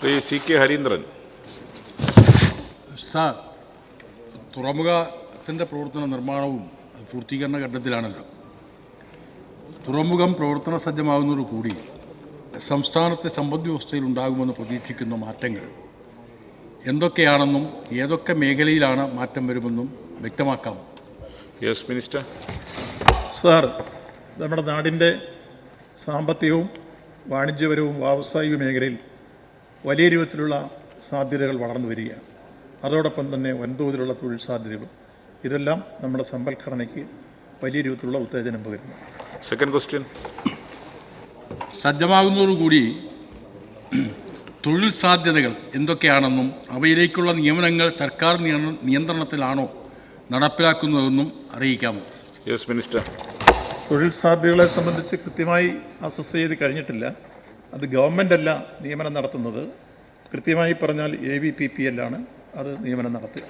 Shri C.K. Harindran. Sir, തുറമുഖത്തിൻ്റെ പ്രവർത്തന നിർമ്മാണവും പൂർത്തീകരണ ഘട്ടത്തിലാണല്ലോ. തുറമുഖം പ്രവർത്തന സജ്ജമാകുന്നതോടുകൂടി സംസ്ഥാനത്തെ സമ്പദ് വ്യവസ്ഥയിൽ ഉണ്ടാകുമെന്ന് പ്രതീക്ഷിക്കുന്ന മാറ്റങ്ങൾ എന്തൊക്കെയാണെന്നും ഏതൊക്കെ മേഖലയിലാണ് മാറ്റം വരുമെന്നും വ്യക്തമാക്കാമോ? Yes minister. സാർ, നമ്മുടെ നാടിൻ്റെ സാമ്പത്തികവും വാണിജ്യപരവും വ്യാവസായിക മേഖലയിൽ വലിയ രൂപത്തിലുള്ള സാധ്യതകൾ വളർന്നു വരികയാണ്. അതോടൊപ്പം തന്നെ വൻതോതിലുള്ള തൊഴിൽ സാധ്യതകളും ഇതെല്ലാം നമ്മുടെ സമ്പദ്ഘടനയ്ക്ക് വലിയ രൂപത്തിലുള്ള ഉത്തേജനം പകരുന്നു. Second question. സജ്ജമാകുന്നതോടുകൂടി തൊഴിൽ സാധ്യതകൾ എന്തൊക്കെയാണെന്നും അവയിലേക്കുള്ള നിയമനങ്ങൾ സർക്കാർ നിയന്ത്രണത്തിലാണോ നടപ്പിലാക്കുന്നതെന്നും അറിയിക്കാമോ? Yes minister. തൊഴിൽ സാധ്യതകളെ സംബന്ധിച്ച് കൃത്യമായി അസസ് ചെയ്ത് കഴിഞ്ഞിട്ടില്ല. അത് ഗവൺമെൻറ് അല്ല നിയമനം നടത്തുന്നത്. കൃത്യമായി പറഞ്ഞാൽ AVPPL ആണ് അത് നിയമനം നടത്തുക.